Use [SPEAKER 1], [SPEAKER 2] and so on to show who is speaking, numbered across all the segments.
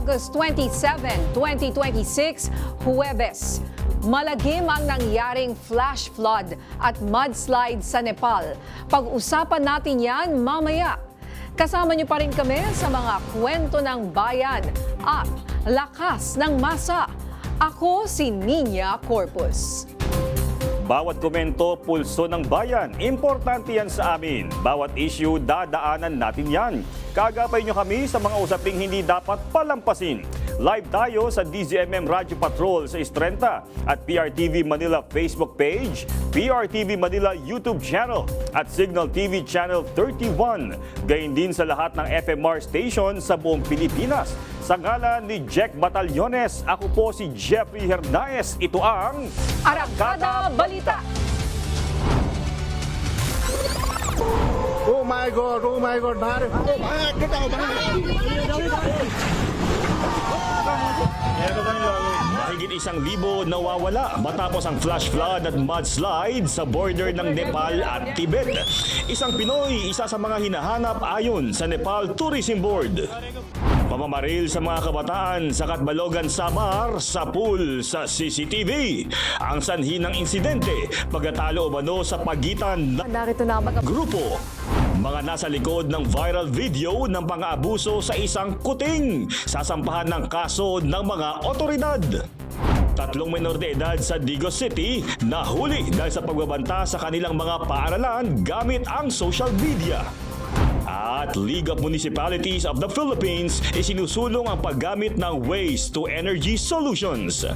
[SPEAKER 1] August 27, 2026, Huwebes. Malagim ang nangyaring flash flood at mudslide sa Nepal. Pag-usapan natin yan mamaya. Kasama niyo pa rin kami sa mga kwento ng bayan at lakas ng masa. Ako si Nina Corpus.
[SPEAKER 2] Bawat komento, pulso ng bayan. Importante yan sa amin. Bawat issue, dadaanan natin yan. Kagapay nyo kami sa mga usaping hindi dapat palampasin. Live tayo sa DZMM Radio Patrol sa Istrenta at PRTV Manila Facebook page, PRTV Manila YouTube channel at Signal TV Channel 31. Gayun din sa lahat ng FMR station sa buong Pilipinas. Sa ngalan ni Jack Batallones, ako po si Jeffrey Hernaez. Ito ang
[SPEAKER 1] Arangkada Balita.
[SPEAKER 3] Oh my God, Bharat.
[SPEAKER 2] Mahigit 1,000 nawawala matapos ang flash flood at mudslide sa border ng Nepal at Tibet. Isang Pinoy, isa sa mga hinahanap ayon sa Nepal Tourism Board. Pamamaril sa mga kabataan sa Katbalogan, Samar, sa pool sa CCTV. Ang sanhi ng insidente, pagkatalo umano sa pagitan ng
[SPEAKER 1] Narito na
[SPEAKER 2] grupo. Mga nasa likod ng viral video ng pang-aabuso sa isang kuting. Sasampahan ng kaso ng mga otoridad. 3 menor de edad sa Digos City nahuli dahil sa pagbabanta sa kanilang mga paaralan gamit ang social media. At League of Municipalities of the Philippines isinusulong ang paggamit ng waste to energy solutions.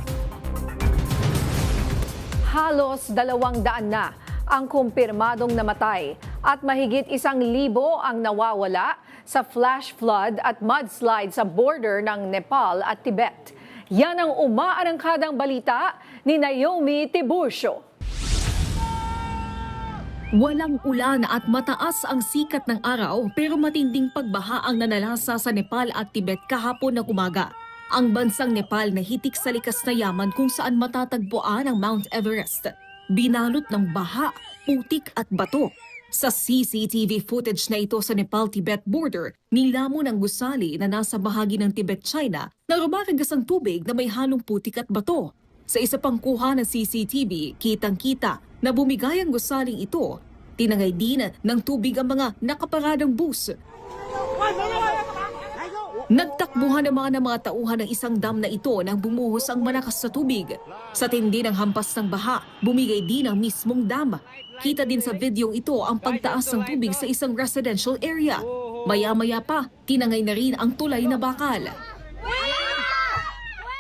[SPEAKER 1] Halos 200 na ang kumpirmadong namatay at mahigit 1,000 ang nawawala sa flash flood at mudslide sa border ng Nepal at Tibet. Yan ang umaarangkadang balita ni Naomi Tiburcio.
[SPEAKER 4] Walang ulan at mataas ang sikat ng araw pero matinding pagbaha ang nanalasa sa Nepal at Tibet kahapon ng umaga. Ang bansang Nepal na hitik sa likas na yaman kung saan matatagpuan ang Mount Everest. Binalot ng baha, putik at bato. Sa CCTV footage na ito sa Nepal-Tibet border, nilamon ang gusali na nasa bahagi ng Tibet-China na rumaragas ang tubig na may halong putik at bato. Sa isa pang kuha ng CCTV, kitang-kita na bumigay ang gusaling ito. Tinangay din ng tubig ang mga nakaparadang bus. Nagtakbuhan naman ang mga tauhan ng isang dam na ito nang bumuhos ang malakas na tubig. Sa tindi ng hampas ng baha, bumigay din ang mismong dam. Kita din sa videong ito ang pagtaas ng tubig sa isang residential area. Maya-maya pa, tinangay na rin ang tulay na bakal.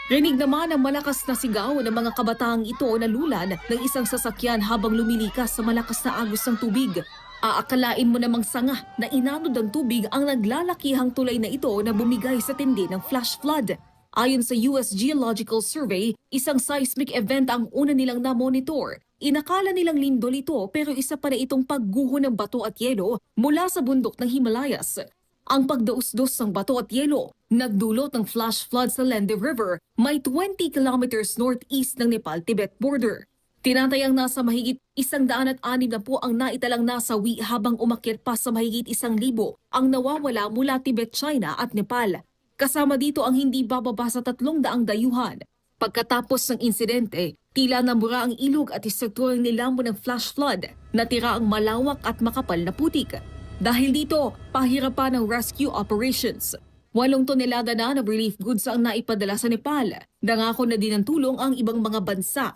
[SPEAKER 4] Rinig naman ang malakas na sigaw ng mga kabataang ito na lulan ng isang sasakyan habang lumilikas sa malakas na agos ng tubig. Aakalain mo namang sanga na inanod ng tubig ang naglalakihang tulay na ito na bumigay sa tindi ng flash flood. Ayon sa US Geological Survey, isang seismic event ang una nilang na-monitor. Inakala nilang lindol ito pero isa pa na itong pagguho ng bato at yelo mula sa bundok ng Himalayas. Ang pagdausdos ng bato at yelo nagdulot ng flash flood sa Lende River, may 20 kilometers northeast ng Nepal-Tibet border. Tinatayang nasa mahigit 160 na po ang naitalang nasawi habang umakyat pa sa mahigit 1,000 ang nawawala mula Tibet, China at Nepal. Kasama dito ang hindi bababa sa 300 dayuhan. Pagkatapos ng insidente, tila nabura ang ilog at istrukturang nilamon ng flash flood, natira ang malawak at makapal na putik. Dahil dito, pahirapan ng rescue operations. 8 tonelada na ng relief goods ang naipadala sa Nepal. Nangako na din ng tulong ang ibang mga bansa.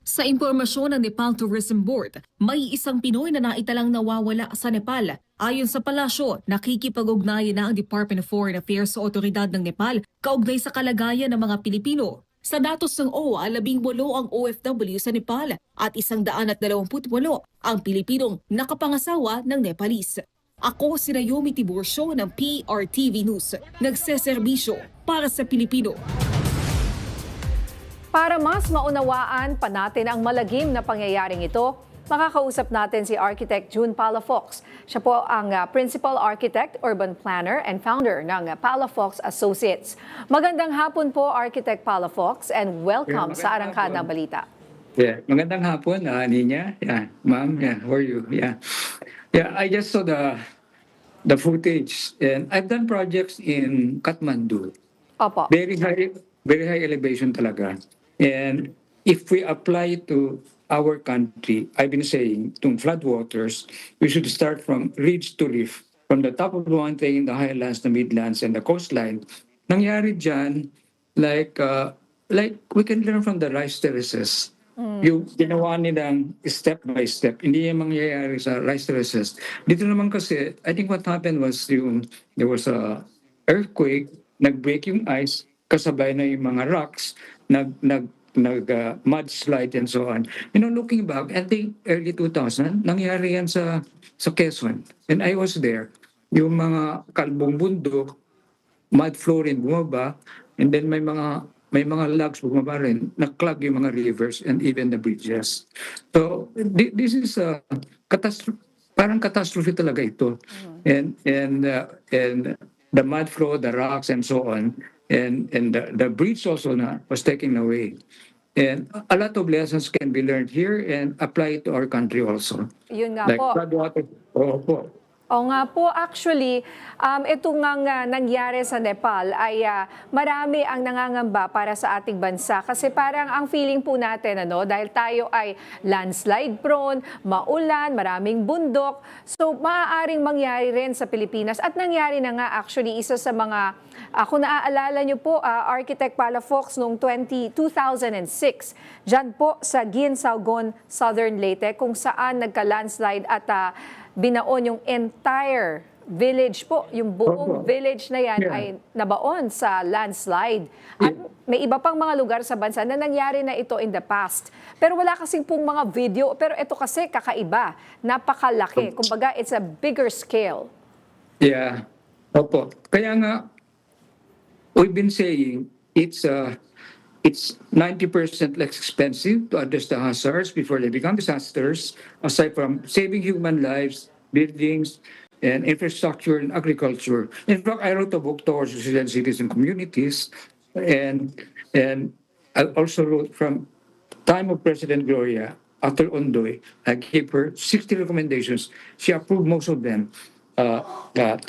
[SPEAKER 4] Sa impormasyon ng Nepal Tourism Board, may isang Pinoy na naitalang nawawala sa Nepal. Ayon sa palasyo, nakikipag-ugnayan na ang Department of Foreign Affairs sa otoridad ng Nepal kaugnay sa kalagayan ng mga Pilipino. Sa datos ng OWA, 18 ang OFW sa Nepal at 128 ang Pilipinong nakapangasawa ng Nepalese. Ako si Naomi Tiburcio ng PRTV News, nagseserbisyo para sa Pilipino.
[SPEAKER 1] Para mas maunawaan pa natin ang malagim na pangyayaring ito, makakausap natin si Architect June Palafox. Siya po ang Principal Architect, Urban Planner and Founder ng Palafox Associates. Magandang hapon po, Architect Palafox, and welcome sa Arangkada Balita.
[SPEAKER 5] Yeah, magandang hapon, Nina. Yeah, ma'am. Yeah, how are you? Yeah. Yeah, I just saw the footage and I've done projects in Kathmandu.
[SPEAKER 1] Opo.
[SPEAKER 5] Very high elevation talaga. And if we apply to our country, I've been saying, itong floodwaters, we should start from ridge to reef, from the top of the mountain, the highlands, the midlands, and the coastline. Nangyari dyan, like we can learn from the rice terraces. Yung ginawa nilang step by step, hindi yan mangyayari sa rice terraces. Dito naman kasi, I think what happened was there was a earthquake, nag-break yung ice, kasabay na yung mga rocks, mudslide and so on. Looking back, I think early 2000, nangyari yan sa Quezon. And I was there. Yung mga kalbong bundok, mud flow rin bumaba, and then may mga logs bumaba rin, na-clog yung mga rivers and even the bridges. So this is a parang catastrophe talaga ito. And the mud flow, the rocks and so on, and the bridge also was taken away. And a lot of lessons can be learned here and apply to our country also.
[SPEAKER 1] Yun nga
[SPEAKER 5] Like
[SPEAKER 1] po.
[SPEAKER 5] floodwater. Po.
[SPEAKER 1] O nga po, actually, ito nga nangyari sa Nepal ay marami ang nangangamba para sa ating bansa. Kasi parang ang feeling po natin, dahil tayo ay landslide prone, maulan, maraming bundok. So, maaaring mangyari rin sa Pilipinas. At nangyari na nga actually, isa sa mga, kung naaalala nyo po, Architect Palafox noong 2006, dyan po sa Ginsaogon, Southern Leyte, kung saan nagka-landslide at binaon yung entire village po, yung buong village na yan ay nabaon sa landslide. At may iba pang mga lugar sa bansa na nangyari na ito in the past. Pero wala kasing pong mga video, pero ito kasi kakaiba, napakalaki. Kumbaga, it's a bigger scale.
[SPEAKER 5] Yeah. Opo. Kaya nga, we've been saying it's 90% less expensive to address the hazards before they become disasters, aside from saving human lives, buildings, and infrastructure and agriculture. In fact, I wrote a book towards resilient cities and communities, and I also wrote from time of President Gloria, after Ondoy, I gave her 60 recommendations. She approved most of them. 2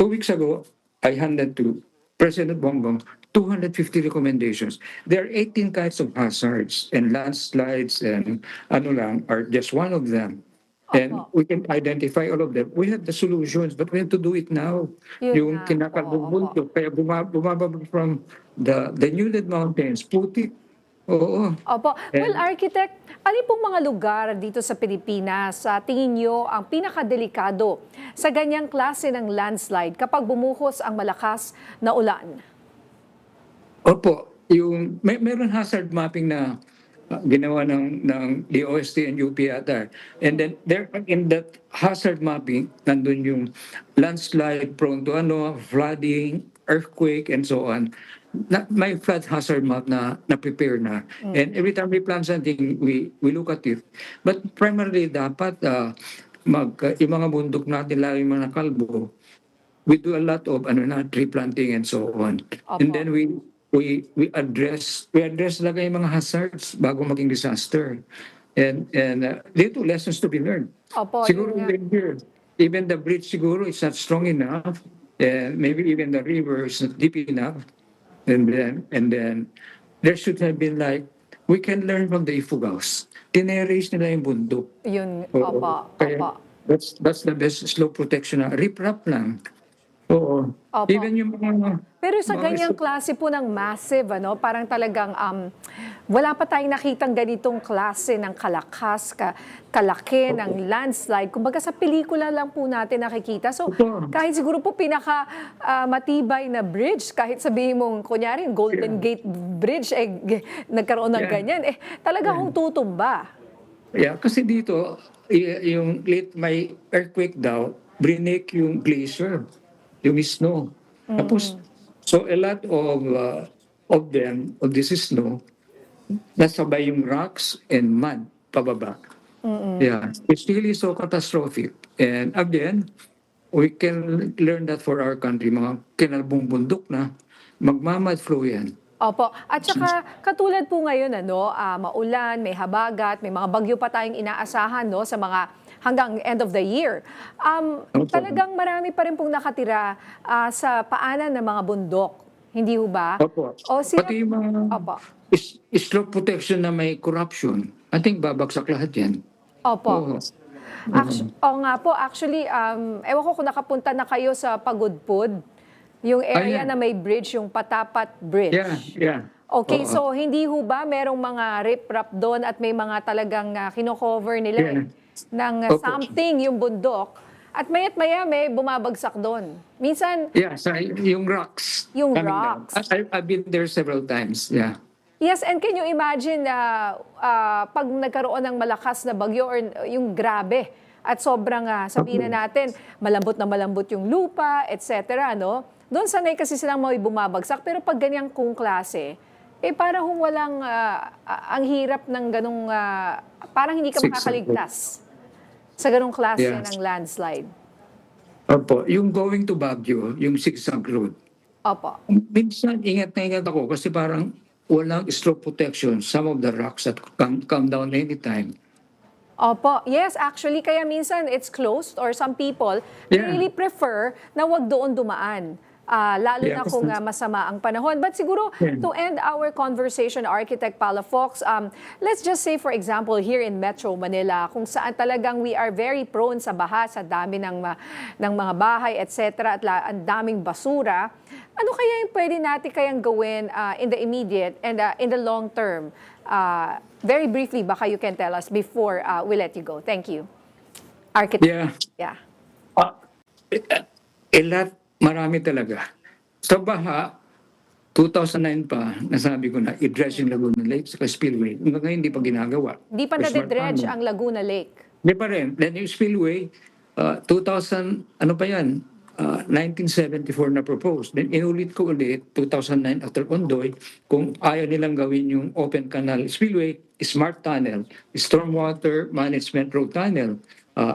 [SPEAKER 5] weeks ago, I handed to President Bongbong 250 recommendations. There are 18 kinds of hazards, and landslides and are just one of them. And we can identify all of them. We have the solutions, but we have to do it now. Yung kinakalbong bundok, kaya bumababa from the newland mountains, putik. Oo.
[SPEAKER 1] Opo. Well, Architect, alin pong mga lugar dito sa Pilipinas sa tingin nyo ang pinakadelikado sa ganyang klase ng landslide kapag bumuhos ang malakas na ulan?
[SPEAKER 5] Opo, meron hazard mapping na ginawa ng DOST and UP ata. And then there in that hazard mapping, nandun yung landslide prone to flooding, earthquake, and so on. May flood hazard map na prepare na. And every time we plan something, we look at it. But primarily dapat yung mga bundok natin, lalo yung mga kalbo, we do a lot of tree planting and so on.
[SPEAKER 1] Opo.
[SPEAKER 5] And then we address talaga yung mga hazards bago maging disaster. And dito lessons to be learned.
[SPEAKER 1] Opo,
[SPEAKER 5] Siguro
[SPEAKER 1] yun nga.
[SPEAKER 5] even the bridge siguro is not strong enough, and maybe even the river is not deep enough. And then there should have been we can learn from the Ifugaos. Tinerase nila yung bundok.
[SPEAKER 1] Yun,
[SPEAKER 5] Oo.
[SPEAKER 1] opo.
[SPEAKER 5] Kaya that's the best slope protection na riprap lang. Oo.
[SPEAKER 1] Opo.
[SPEAKER 5] Even yung mga...
[SPEAKER 1] Pero sa ganyang klase po ng massive, parang talagang wala pa tayong nakitang ganitong klase ng kalaki ng landslide. Kumbaga sa pelikula lang po natin nakikita. So kahit siguro po matibay na bridge, kahit sabihin mong, kunyari, Golden Gate Bridge, nagkaroon ng ganyan, talagang tutumba.
[SPEAKER 5] Yeah, kasi dito, yung may earthquake daw, brinik yung glacier, yung snow. Tapos, so a lot of this snow, nasabay yung rocks and mud pababa. Yeah, it's really so catastrophic. And again, we can learn that for our country, mga kinalbong bundok na, magmamud flow yan.
[SPEAKER 1] Opo. At saka katulad po ngayon, maulan, may habagat, may mga bagyo pa tayong inaasahan sa mga hanggang end of the year. Talagang marami pa rin pong nakatira sa paanan ng mga bundok. Hindi ho ba?
[SPEAKER 5] Opo.
[SPEAKER 1] O sila,
[SPEAKER 5] Pati yung mga
[SPEAKER 1] opo.
[SPEAKER 5] slope protection na may corruption, I think babagsak lahat yan.
[SPEAKER 1] Opo.
[SPEAKER 5] Oo.
[SPEAKER 1] Oo nga po, actually, ewan ko kung nakapunta na kayo sa Pagudpud, yung area
[SPEAKER 5] Ayan.
[SPEAKER 1] na may bridge, yung Patapat Bridge.
[SPEAKER 5] Yeah.
[SPEAKER 1] Okay,
[SPEAKER 5] Oo.
[SPEAKER 1] so hindi ho ba merong mga riprap doon at may mga talagang kino-cover nila
[SPEAKER 5] Yeah.
[SPEAKER 1] ng
[SPEAKER 5] Opo.
[SPEAKER 1] something yung bundok at maya't maya may bumabagsak doon. Minsan,
[SPEAKER 5] Yeah, so yung rocks.
[SPEAKER 1] Yung
[SPEAKER 5] coming down.
[SPEAKER 1] rocks.
[SPEAKER 5] I've been there several times, yeah.
[SPEAKER 1] yes, and can you imagine pag nagkaroon ng malakas na bagyo or yung grabe at sobrang sabihin na natin, malambot na malambot yung lupa, etc. No? Doon sanay kasi silang may bumabagsak. Pero pag ganyang kung klase, parang walang, ang hirap ng ganong, parang hindi ka
[SPEAKER 5] Six,
[SPEAKER 1] makakaligtas sa ganong klase
[SPEAKER 5] Yeah.
[SPEAKER 1] ng landslide.
[SPEAKER 5] Opo, yung going to Baguio, yung zigzag road,
[SPEAKER 1] Opo.
[SPEAKER 5] minsan ingat na ingat ako kasi parang walang slope protection. Some of the rocks that come down anytime.
[SPEAKER 1] Opo. Yes, actually, kaya minsan it's closed or some people they
[SPEAKER 5] Yeah.
[SPEAKER 1] really prefer na wag doon dumaan. Lalo
[SPEAKER 5] Yeah,
[SPEAKER 1] na kung masama ang panahon. But siguro,
[SPEAKER 5] Yeah.
[SPEAKER 1] to end our conversation, Architect Palafox, let's just say, for example, here in Metro Manila, kung saan talagang we are very prone sa baha, sa dami ng mga bahay, etc., at ang daming basura, ano kaya yung pwede natin kayang gawin in the immediate and in the long term? Very briefly, baka you can tell us before we let you go. Thank you. Architect.
[SPEAKER 5] Yeah.
[SPEAKER 1] Yeah.
[SPEAKER 5] Lahat, marami talaga. Sa baha, 2009 pa, nasabi ko na, i-dredge yung Laguna Lake sa spillway. Hanggang ngayon, hindi pa ginagawa.
[SPEAKER 1] Di pa
[SPEAKER 5] Fresh water
[SPEAKER 1] nadedredge
[SPEAKER 5] farming.
[SPEAKER 1] ang Laguna Lake.
[SPEAKER 5] Hindi pa rin. Then yung spillway, 2000, ano pa yan? 1974 na proposed. Then inulit ko ulit, 2009 after Ondoy, kung ayaw nilang gawin yung open canal spillway, smart tunnel, stormwater management road tunnel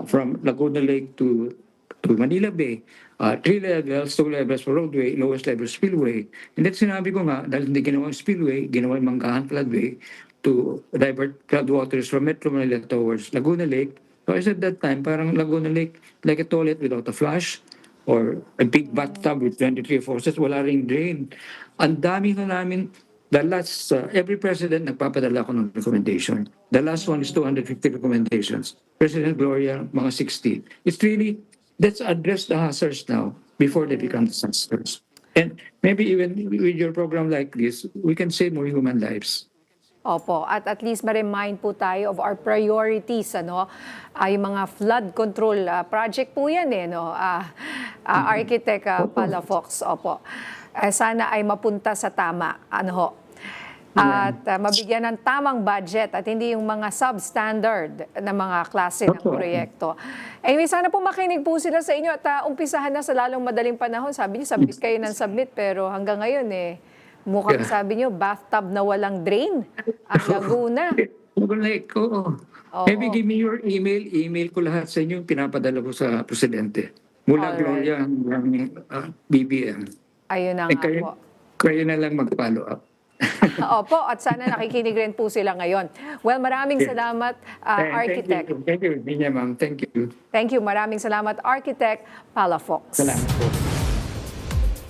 [SPEAKER 5] from Laguna Lake to Manila Bay. 3 levels, 2 levels for roadway, lowest level spillway. And then sinabi ko nga, dahil hindi ginawa yung spillway, ginawa yung Manggahan floodway to divert floodwaters from Metro Manila towards Laguna Lake. So I said that time, parang Laguna Lake, like a toilet without a flush or a big bathtub with 23 faucets, wala ring drain. Ang dami na namin, the last, every president nagpapadala ko ng recommendation. The last one is 250 recommendations. President Gloria, mga 60. It's really, let's address the hazards now before they become disasters. And maybe even with your program like this, we can save more human lives.
[SPEAKER 1] Opo, at least ma-remind po tayo of our priorities, ano? Yung mga flood control project po yan, no? Architect Palafox, opo. Sana ay mapunta sa tama, ano ho? At mabigyan ng tamang budget at hindi yung mga substandard na mga klase ng proyekto. Anyway, sana po makinig po sila sa inyo at umpisahan na sa lalong madaling panahon. Sabi niyo, submit kayo ng submit, pero hanggang ngayon mukhang sabi niyo, bathtub na walang drain ang Laguna.
[SPEAKER 5] Laguna Lake, oo. Maybe give me your email ko lahat sa inyo, pinapadala ko sa presidente. Mula
[SPEAKER 1] Alright.
[SPEAKER 5] Gloria hanggang BBM.
[SPEAKER 1] Ayun na nga po.
[SPEAKER 5] Kayo na lang mag-follow up.
[SPEAKER 1] Opo, at sana nakikinig rin po sila ngayon. Well, maraming salamat, Architect.
[SPEAKER 5] Thank you, Binya, ma'am. Thank you.
[SPEAKER 1] Thank you. Maraming salamat, Architect Palafox.
[SPEAKER 5] Salamat po.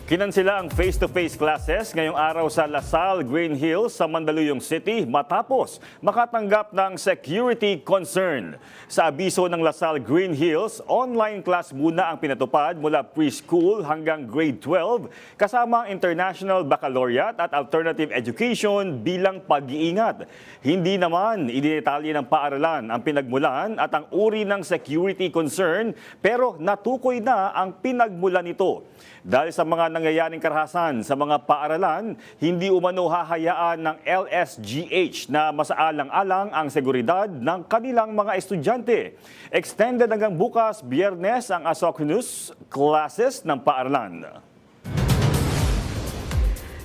[SPEAKER 2] Kinansila ang face-to-face classes ngayong araw sa Lasal Green Hills sa Mandaluyong City matapos makatanggap ng security concern. Sa abiso ng Lasal Green Hills, online class muna ang pinatupad mula preschool hanggang grade 12 kasama ang International Baccalaureate at Alternative Education bilang pag-iingat. Hindi naman idinetalye ng paaralan ang pinagmulan at ang uri ng security concern pero natukoy na ang pinagmulan nito. Dahil sa mga nangyayaring karahasan sa mga paaralan, hindi umano hahayaan ng LSGH na masaalang-alang ang seguridad ng kanilang mga estudyante. Extended hanggang bukas, Biyernes, ang asynchronous classes ng paaralan.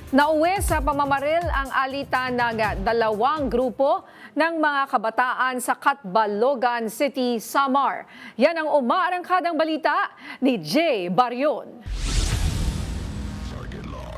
[SPEAKER 1] Nauwi sa pamamaril ang alitan ng dalawang grupo ng mga kabataan sa Catbalogan City, Samar. Yan ang umaarangkadang balita ni Jay Barion.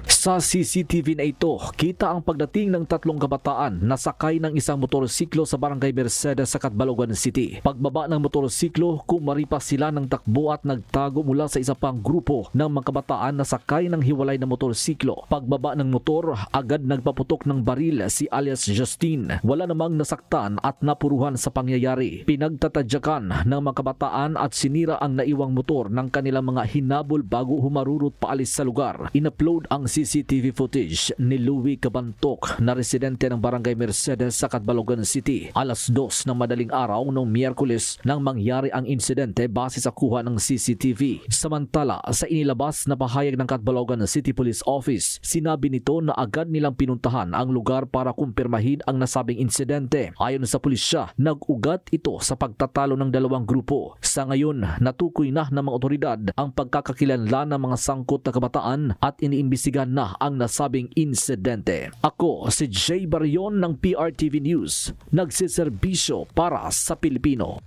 [SPEAKER 6] Sa CCTV na ito, kita ang pagdating ng tatlong kabataan na sakay ng isang motorsiklo sa Barangay Mercedes sa Catbalogan City. Pagbaba ng motorsiklo, kumaripas sila ng takbo at nagtago mula sa isa pang grupo ng mga kabataan na sakay ng hiwalay na motorsiklo. Pagbaba ng motor, agad nagpaputok ng baril si alias Justine. Wala namang nasaktan at napuruhan sa pangyayari. Pinagtatadyakan ng mga kabataan at sinira ang naiwang motor ng kanilang mga hinabol bago humarurot paalis sa lugar. In-upload ang CCTV footage ni Louie Cabantok na residente ng Barangay Mercedes sa Catbalogan City. Alas 2 ng madaling araw noong Miyerkules nang mangyari ang insidente base sa kuha ng CCTV. Samantala, sa inilabas na pahayag ng Catbalogan City Police Office, sinabi nito na agad nilang pinuntahan ang lugar para kumpirmahin ang nasabing insidente. Ayon sa pulisya, nag-ugat ito sa pagtatalo ng dalawang grupo. Sa ngayon, natukoy na ng mga otoridad ang pagkakakilanlan ng mga sangkot na kabataan at iniimbestigahan na ang nasabing insidente. Ako si Jay Barion ng PRTV News, nagsiserbisyo para sa Pilipino.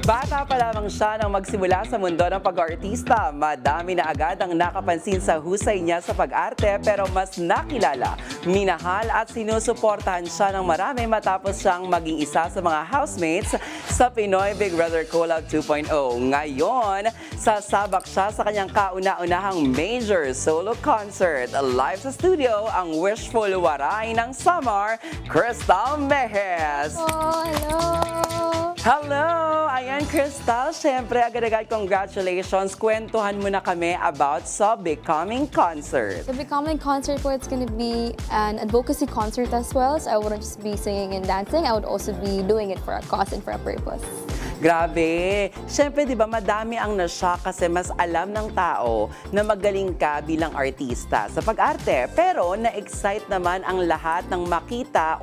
[SPEAKER 7] Bata pa lamang siya nang magsimula sa mundo ng pag-artista. Madami na agad ang nakapansin sa husay niya sa pag-arte pero mas nakilala, minahal at sinusuportahan siya ng marami matapos siyang maging isa sa mga housemates sa Pinoy Big Brother Collab 2.0. Ngayon, sasabak siya sa kanyang kauna-unahang major solo concert. Live sa studio ang wishful waray ng Samar, Crystal Mejes.
[SPEAKER 8] Oh, hello!
[SPEAKER 7] Hello! Ayan, Crystal. Siyempre, agad-agad congratulations. Kwentuhan mo na kami about sa Becoming Concert.
[SPEAKER 8] The Becoming Concert po, it's gonna be an advocacy concert as well. So I wouldn't just be singing and dancing. I would also be doing it for a cause and for a purpose.
[SPEAKER 7] Grabe! Siyempre, di ba, madami ang nashock kasi mas alam ng tao na magaling ka bilang artista sa pag-arte. Pero na-excite naman ang lahat ng makita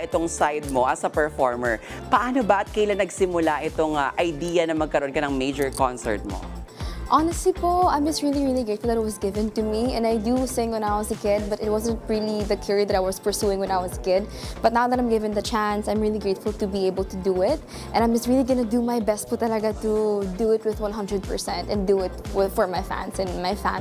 [SPEAKER 7] itong side mo as a performer. Paano ba at kailan nagsimula itong idea na magkaroon ka ng major concert mo?
[SPEAKER 8] Honestly po, I'm just really, really grateful that it was given to me. And I do sing when I was a kid, but it wasn't really the career that I was pursuing when I was a kid. But now that I'm given the chance, I'm really grateful to be able to do it. And I'm just really gonna do my best po talaga to do it with 100% and do it for my fans and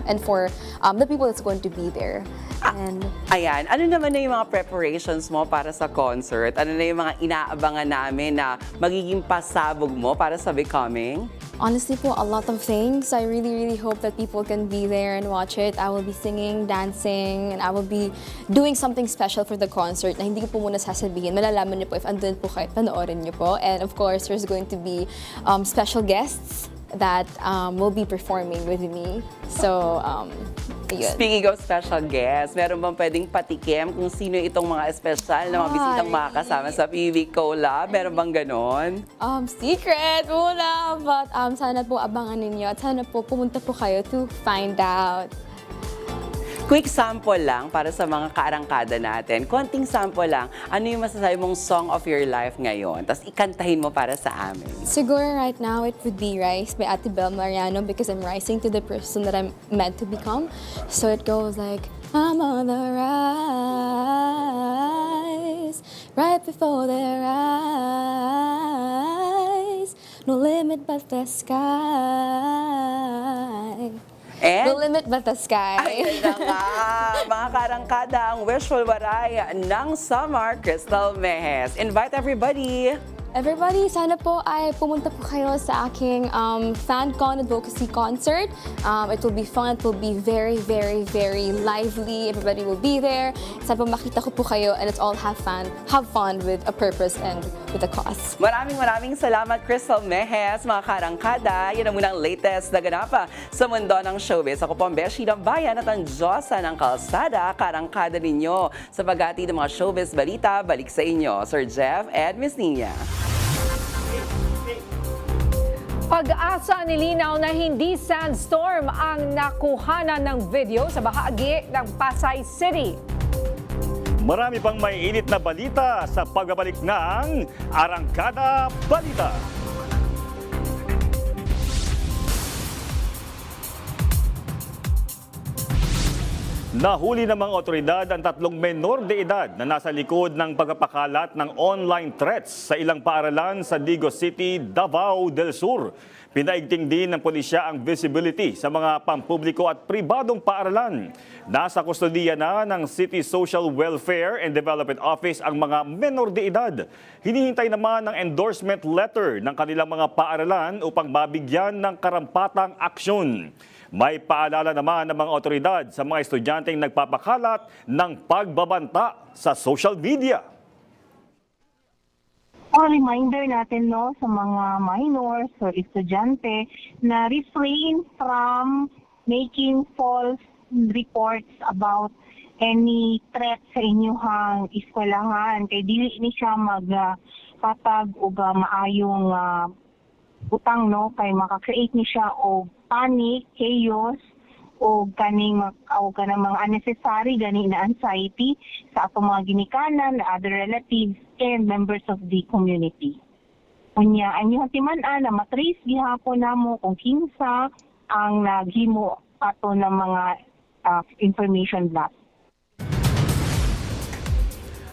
[SPEAKER 8] and for the people that's going to be there. And
[SPEAKER 7] Ayan, ano naman na yung mga preparations mo para sa concert? Ano na yung mga inaabangan namin na magiging pasabog mo para sa Becoming?
[SPEAKER 8] honestly po, a lot of things. I really, really hope that people can be there and watch it. I will be singing, dancing, and I will be doing something special for the concert na hindi ko po muna sasabihin. Malalaman niyo po if andun po kayo, panoorin niyo po. And of course, there's going to be special guests that will be performing with me. So, yun.
[SPEAKER 7] Speaking of special guests, meron bang pwedeng patikim kung sino itong mga espesyal na mga bisitang makakasama sa PBB Collab? Meron bang ganon?
[SPEAKER 8] Secret muna, but sana po abangan ninyo at sana po pumunta po kayo to find out.
[SPEAKER 7] Quick sample lang para sa mga kaarangkada natin. Konting sample lang. Ano yung masasabi mong song of your life ngayon? Tapos ikantahin mo para sa amin.
[SPEAKER 8] Siguro right now, it would be Rise by Ate Bel Mariano because I'm rising to the person that I'm meant to become. So it goes like, I'm on the rise, right before their eyes. No limit but the sky.
[SPEAKER 7] And
[SPEAKER 8] No limit but the sky.
[SPEAKER 7] ayun na nga, mga karangkada, ang wishful waray ng Samar, Crystal Mejes. Invite everybody!
[SPEAKER 8] Everybody, sana po ay pumunta po kayo sa aking FanCon Advocacy Concert. It will be fun. It will be very, very, very lively. Everybody will be there. Sana po makita ko po kayo and let's all have fun with a purpose and with a cause.
[SPEAKER 7] Maraming salamat, Crystal Mejes, mga karangkada. Yan ang munang latest na ganapa sa mundo ng showbiz. Ako po ang Beshi ng Bayan at ang Diyosa ng Kalsada, karangkada ninyo. Sa paghati ng mga showbiz balita, balik sa inyo, Sir Jeff and Miss Nina.
[SPEAKER 1] Pag-asa nilinaw na hindi sandstorm ang nakuhanan ng video sa bahagi ng Pasay City.
[SPEAKER 2] Marami pang may init na balita sa pagbabalik ng Arangkada Balita. Nahuli ng mga otoridad ang 3 menor de edad na nasa likod ng pagpapakalat ng online threats sa ilang paaralan sa Digos City, Davao del Sur. Pinaigting din ng pulisya ang visibility sa mga pampubliko at pribadong paaralan. Nasa kustodiya na ng City Social Welfare and Development Office ang mga menor de edad. Hinihintay naman ng endorsement letter ng kanilang mga paaralan upang mabigyan ng karampatang aksyon. May paalala naman ng mga otoridad sa mga estudyanteng nagpapakalat ng pagbabanta sa social media.
[SPEAKER 9] Reminder natin sa mga minors or estudyante na refrain from making false reports about any threat sa inyong eskwelahan. Kaya dili ni siya magpatag o maayong utang kay maka-create ni siya o panic, chaos, o kanang mga unnecessary gani na anxiety sa atong mga ginikanan, other relatives, and members of the community. Unya, anyong timan-an na matrace gihapon namo kung kinsa ang naghimo ato ng mga information blast.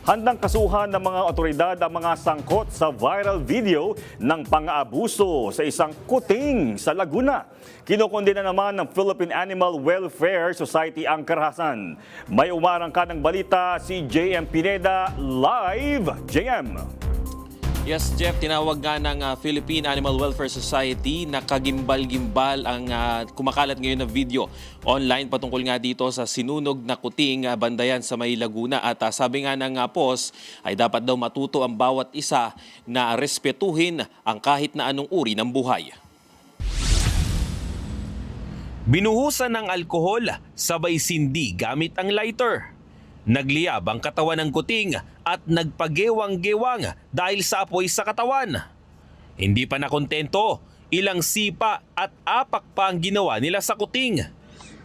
[SPEAKER 2] Handang kasuhan ng mga otoridad ang mga sangkot sa viral video ng pang-aabuso sa isang kuting sa Laguna. Kinukondena naman ng Philippine Animal Welfare Society ang karahasan. May umarangka ng balita si JM Pineda live. JM.
[SPEAKER 10] Yes, Jeff, tinawag nga ng Philippine Animal Welfare Society na kagimbal-gimbal ang kumakalat ngayon na video online patungkol nga dito sa sinunog na kuting bandayan sa May Laguna. At sabi nga ng POS ay dapat daw matuto ang bawat isa na respetuhin ang kahit na anong uri ng buhay. Binuhusan ng alkohol, sabay sindi gamit ang lighter. Nagliyab ang katawan ng kuting at nagpagewang-gewang dahil sa apoy sa katawan. Hindi pa nakontento, ilang sipa at apak pa ang ginawa nila sa kuting.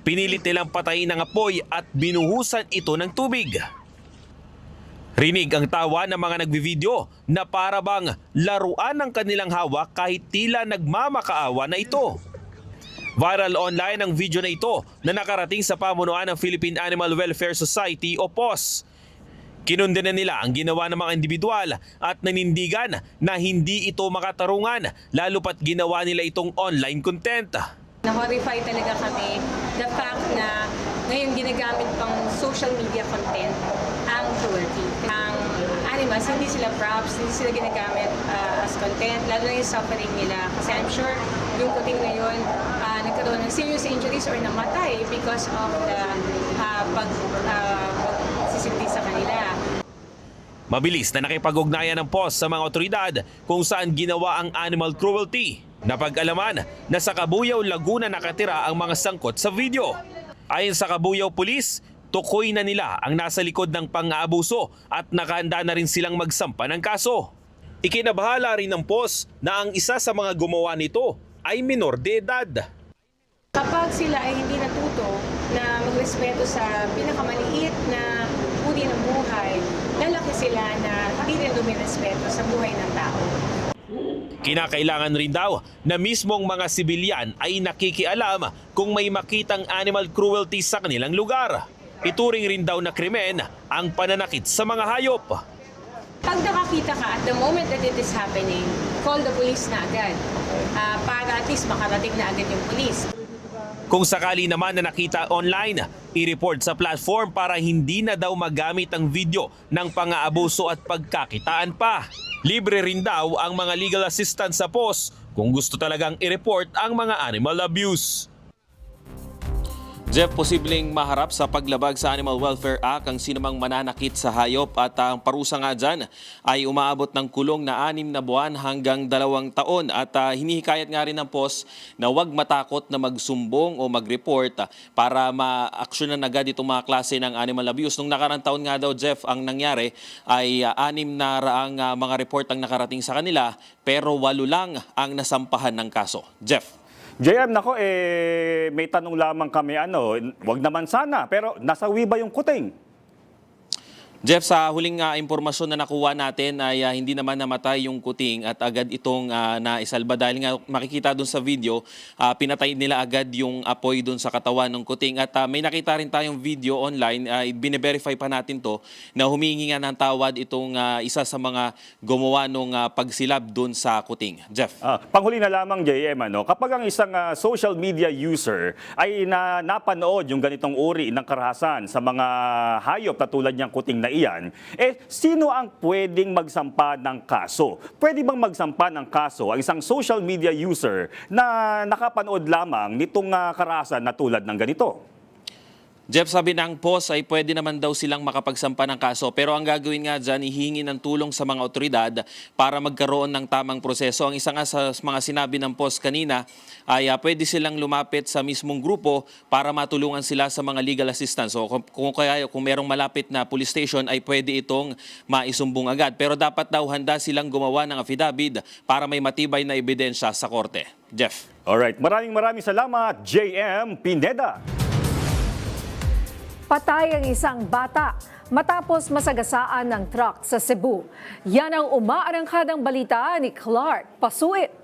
[SPEAKER 10] Pinilit nilang patayin ang apoy at binuhusan ito ng tubig. Rinig ang tawa ng mga nagbivideo na para bang laruan ng kanilang hawak kahit tila nagmamakaawa na ito. Viral online ang video na ito na nakarating sa pamunuan ng Philippine Animal Welfare Society o POS. Kinundena nila ang ginawa ng mga individual at nanindigan na hindi ito makatarungan lalo pat ginawa nila itong online content.
[SPEAKER 11] Na-horrify talaga kami the fact na ngayon ginagamit pang social media content ang cruelty. Ang animals, hindi sila props, hindi sila ginagamit as content, lalo na yung suffering nila. Kasi I'm sure yung kuting ngayon nagkaroon ng serious injuries or namatay because of the pagsisilbi sa kanila.
[SPEAKER 10] Mabilis na nakipag-ugnayan ng POS sa mga otoridad kung saan ginawa ang animal cruelty. Napag-alaman na sa Cabuyao, Laguna nakatira ang mga sangkot sa video. Ayon sa Cabuyao Police, tukoy na nila ang nasa likod ng pang-aabuso at nakahanda na rin silang magsampa ng kaso. Ikinabahala rin ng POS na ang isa sa mga gumawa nito ay minor de edad.
[SPEAKER 11] Kapag sila ay hindi natuto na magrespeto sa pinakamaliit na uri ng buhay, lalaki sila na hindi rin dumirespeto sa buhay ng tao.
[SPEAKER 10] Kinakailangan rin daw na mismong mga sibilyan ay nakikialam kung may makitang animal cruelty sa kanilang lugar. Ituring rin daw na krimen ang pananakit sa mga hayop.
[SPEAKER 11] Pag nakakita ka at the moment that it is happening, call the police na agad para at least makarating na agad yung police.
[SPEAKER 10] Kung sakali naman na nakita online, i-report sa platform para hindi na daw magamit ang video ng pang-aabuso at pagkakitaan pa. Libre rin daw ang mga legal assistance sa POS kung gusto talagang i-report ang mga animal abuse. Jeff, posibleng maharap sa paglabag sa Animal Welfare Act ang sinumang mananakit sa hayop at ang parusa nga dyan ay umaabot ng kulong na 6 na buwan hanggang 2 taon at hinihikayat nga rin ng POS na huwag matakot na magsumbong o mag-report para ma-aksyonan agad itong mga klase ng animal abuse. Nung nakarang taon nga daw, Jeff, ang nangyari ay 6 na raang mga report ang nakarating sa kanila pero 8 lang ang nasampahan ng kaso. Jeff.
[SPEAKER 2] JM, nako, may tanong lamang kami, wag naman sana, pero nasawi ba yung kuting?
[SPEAKER 12] Jeff, sa huling impormasyon na nakuha natin ay hindi naman namatay yung kuting at agad itong naisalba dahil nga makikita doon sa video, pinatay nila agad yung apoy doon sa katawan ng kuting at may nakita rin tayong video online, bine-verify pa natin to na humingi nga ng tawad itong isa sa mga gumawa nung pagsilab doon sa kuting. Jeff.
[SPEAKER 2] Panghuli na lamang, JM, kapag ang isang social media user ay napanood yung ganitong uri ng karahasan sa mga hayop na tulad niyang kuting na iyan, sino ang pwedeng magsampa ng kaso? Pwede bang magsampa ng kaso ang isang social media user na nakapanood lamang nitong karahasan na tulad ng ganito?
[SPEAKER 12] Jeff, sabi ng post ay pwede naman daw silang makapagsampa ng kaso. Pero ang gagawin nga dyan, hihingi ng tulong sa mga otoridad para magkaroon ng tamang proseso. Ang isa nga sa mga sinabi ng post kanina ay pwede silang lumapit sa mismong grupo para matulungan sila sa mga legal assistance. So kung merong malapit na police station ay pwede itong maisumbong agad. Pero dapat daw handa silang gumawa ng affidavit para may matibay na ebidensya sa korte. Jeff.
[SPEAKER 2] Alright, maraming salamat, JM Pineda.
[SPEAKER 1] Patay ang isang bata matapos masagasaan ng truck sa Cebu. Yan ang umaarangkadang balita ni Clark Pasuit.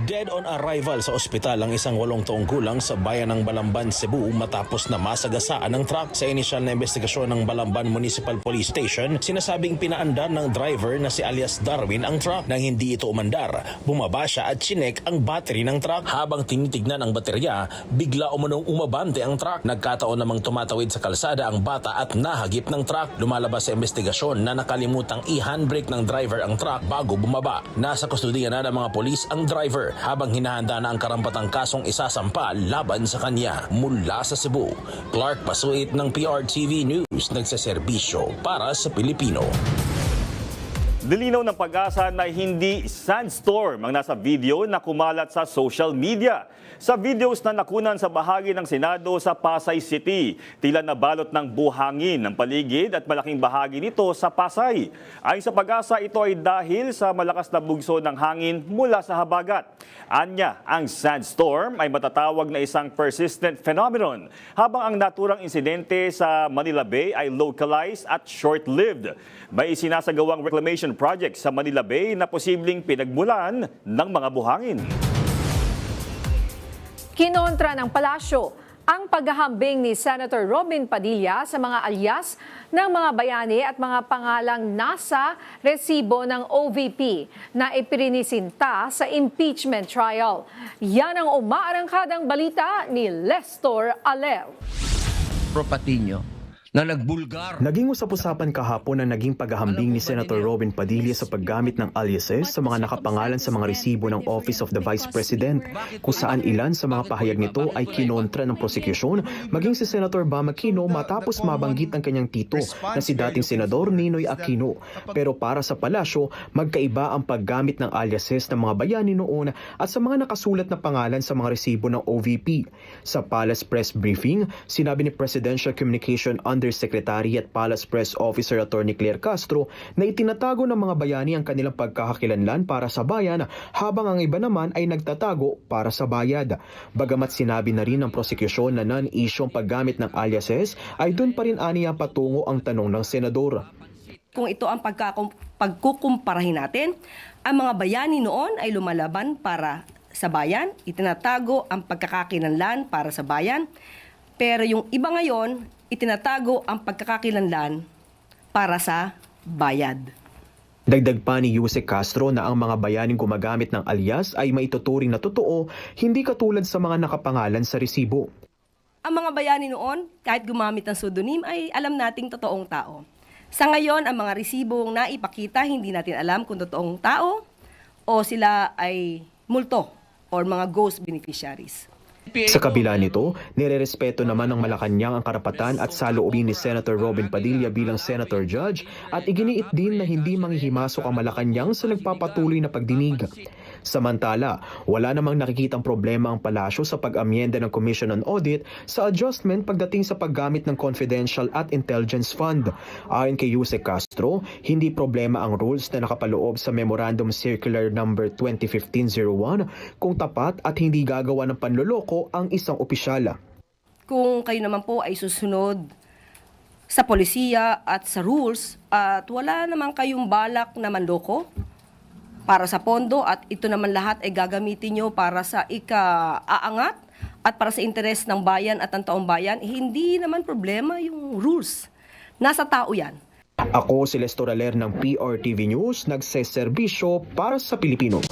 [SPEAKER 13] Dead on arrival sa ospital ang isang 8 taong gulang sa bayan ng Balamban, Cebu matapos na masagasaan ng truck. Sa inisyal na investigasyon ng Balamban Municipal Police Station, sinasabing pinaandar ng driver na si alias Darwin ang truck. Nang hindi ito umandar, bumaba siya at chinek ang battery ng truck. Habang tinitignan ang baterya, bigla umunong umabante ang truck. Nagkataon namang tumatawid sa kalsada ang bata at nahagip ng truck. Lumalabas sa investigasyon na nakalimutang i-handbrake ng driver ang truck bago bumaba. Nasa kustudiya na ng mga polis ang driver habang hinahanda na ang karampatang kasong isasampa laban sa kanya. Mula sa Cebu, Clark Pasuit ng PRTV News, nagsaserbisyo para sa Pilipino.
[SPEAKER 2] Nilinaw ng Pag-asa na hindi sandstorm ang nasa video na kumalat sa social media. Sa videos na nakunan sa bahagi ng Senado sa Pasay City, tila nabalot ng buhangin ng paligid at malaking bahagi nito sa Pasay. Ayon sa Pag-asa, ito ay dahil sa malakas na bugso ng hangin mula sa habagat. Anya, ang sandstorm ay matatawag na isang persistent phenomenon, habang ang naturang insidente sa Manila Bay ay localized at short-lived. May isinasagawang reclamation project sa Manila Bay na posibleng pinagmulan ng mga buhangin.
[SPEAKER 1] Kinontra ng palasyo ang paghahambing ni Senator Robin Padilla sa mga alyas ng mga bayani at mga pangalang nasa resibo ng OVP na ipininisinta sa impeachment trial. Yan ang umaarangkadang balita ni Lestor Alel.
[SPEAKER 14] Patiño na nagbulgar.
[SPEAKER 15] Naging usap-usapan kahapon ang naging paghahambing ni Senator Robin Padilla sa paggamit ng aliases sa mga nakapangalan sa mga resibo ng Office of the Vice President, kung saan ilan sa mga pahayag nito ay kinontra ng prosekusyon, maging si Senator Bam Aquino matapos mabanggit ang kanyang tito na si dating Senador Ninoy Aquino. Pero para sa palasyo, magkaiba ang paggamit ng aliases ng mga bayani noon at sa mga nakasulat na pangalan sa mga resibo ng OVP. Sa Palace Press Briefing, sinabi ni Presidential Communication Undersecretary at Palace Press Officer Attorney Claire Castro na itinatago ng mga bayani ang kanilang pagkakakilanlan para sa bayan, habang ang iba naman ay nagtatago para sa bayad. Bagamat sinabi na rin ng prosekusyon na non-issue ang paggamit ng aliases, ay doon pa rin aniya patungo ang tanong ng senador.
[SPEAKER 16] Kung ito ang pagkukumparahin natin, ang mga bayani noon ay lumalaban para sa bayan, itinatago ang pagkakakilanlan para sa bayan, pero yung iba ngayon, itinatago ang pagkakakilanlan para sa bayad.
[SPEAKER 15] Dagdag pa ni Yusek Castro na ang mga bayaning gumagamit ng alias ay maituturing na totoo, hindi katulad sa mga nakapangalan sa resibo.
[SPEAKER 16] Ang mga bayani noon, kahit gumamit ng pseudonym, ay alam nating totoong tao. Sa ngayon, ang mga resibong naipakita, hindi natin alam kung totoong tao o sila ay multo or mga ghost beneficiaries.
[SPEAKER 15] Sa kabila nito, nirerespeto naman ng Malacanang ang karapatan at saloobin ni Senator Robin Padilla bilang Senator Judge, at iginiit din na hindi manghihimasok ang Malacanang sa nagpapatuloy na pagdinig. Samantala, wala namang nakikitang problema ang palasyo sa pag-amyenda ng Commission on Audit sa adjustment pagdating sa paggamit ng Confidential at Intelligence Fund. Ayon kay Yusek Castro, hindi problema ang rules na nakapaloob sa Memorandum Circular No. 2015-01 kung tapat at hindi gagawa ng panloloko ang isang opisyal.
[SPEAKER 16] kung kayo naman po ay susunod sa polisiya at sa rules at wala naman kayong balak na manloko para sa pondo at ito naman lahat ay gagamitin nyo para sa ika-aangat at para sa interes ng bayan at ng taong bayan, hindi naman problema yung rules. Nasa tao yan.
[SPEAKER 15] Ako si Lester Aler ng PRTV News, nagseserbisyo para sa Pilipino.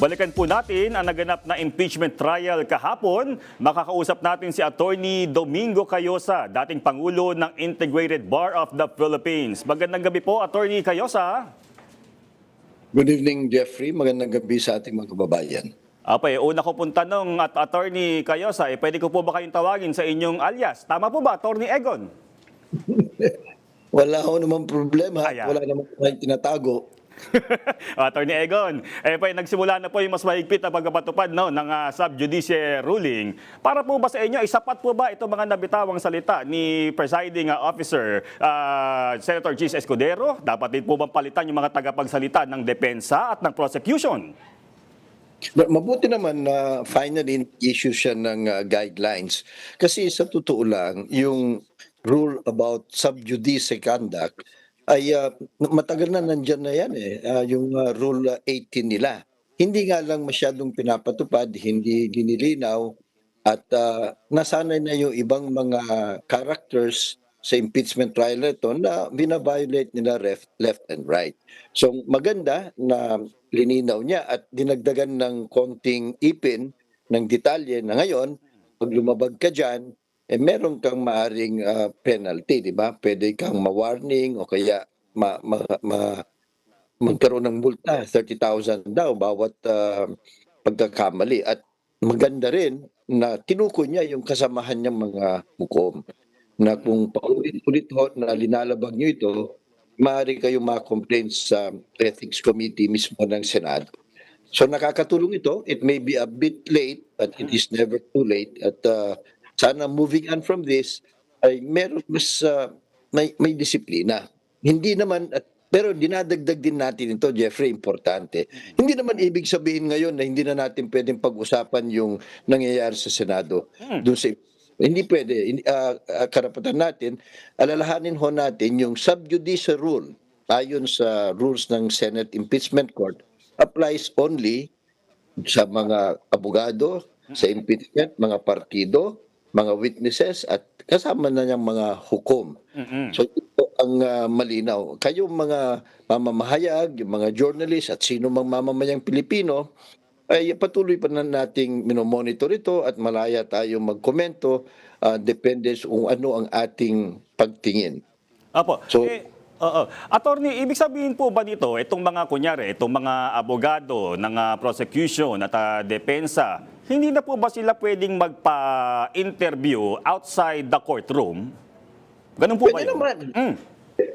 [SPEAKER 2] Balikan po natin ang naganap na impeachment trial kahapon. Makakausap natin si Attorney Domingo Cayosa, dating Pangulo ng Integrated Bar of the Philippines. Magandang gabi po, Attorney Cayosa.
[SPEAKER 17] Good evening, Jeffrey. Magandang gabi sa ating mga kababayan.
[SPEAKER 2] Una ko pong tanong at Attorney Cayosa, pwede ko po ba kayong tawagin sa inyong alias? Tama po ba, Attorney Egon?
[SPEAKER 17] Wala ho naman problema.
[SPEAKER 2] Ayan.
[SPEAKER 17] Wala naman tayong tinatago.
[SPEAKER 2] Attorney Egon, nagsimula na po yung mas mahigpit na pagpapatupad ng sub-judice ruling. Para po ba sa inyo, isapat po ba itong mga nabitawang salita ni Presiding Officer Senator Chis Escudero? Dapat din po bang palitan yung mga tagapagsalita ng depensa at ng prosecution?
[SPEAKER 17] Mabuti naman na finally issue siya ng guidelines. Kasi sa totoo lang, yung rule about sub-judice conduct ay matagal na nandyan na yan yung Rule 18 nila. Hindi nga lang masyadong pinapatupad, hindi dinilinaw at nasanay na yung ibang mga characters sa impeachment trial ito na binaviolate nila left and right. So maganda na lininaw niya at dinagdagan ng konting ipin ng detalye na ngayon, pag lumabag ka dyan, meron kang maaring penalty, di ba? Pwede kang ma-warning o kaya magkaroon ng multa, 30,000 daw bawat pagkakamali. At maganda rin na tinukoy niya yung kasamahan niyang mga hukom na kung paulit-ulit na linalabag niyo ito, maaari kayong ma-complain sa Ethics Committee mismo ng Senado. So nakakatulong ito. It may be a bit late, but it is never too late. At sana moving on from this ay meron mas may disiplina. Hindi naman pero dinadagdag din natin ito, Jeffrey, importante. Hindi naman ibig sabihin ngayon na hindi na natin pwedeng pag-usapan yung nangyayari sa Senado. Doon sa hindi pwede. Karapatan natin, alalahanin ho natin yung sub-judice rule ayon sa rules ng Senate Impeachment Court applies only sa mga abogado, sa impeachment, mga partido, mga witnesses at kasama na niyang mga hukom. So ito ang malinaw. Kayong mga mamamahayag, yung mga journalist at sino mang mamamayang Pilipino, ay patuloy pa na nating minomonitor ito at malaya tayo magkomento depende kung ano ang ating pagtingin.
[SPEAKER 2] Apo.
[SPEAKER 17] So,
[SPEAKER 2] Attorney, ibig sabihin po ba dito, itong mga abogado ng prosecution at depensa, hindi na po ba sila pwedeng magpa-interview outside the courtroom? Ganun po
[SPEAKER 17] pwede
[SPEAKER 2] ba
[SPEAKER 17] naman.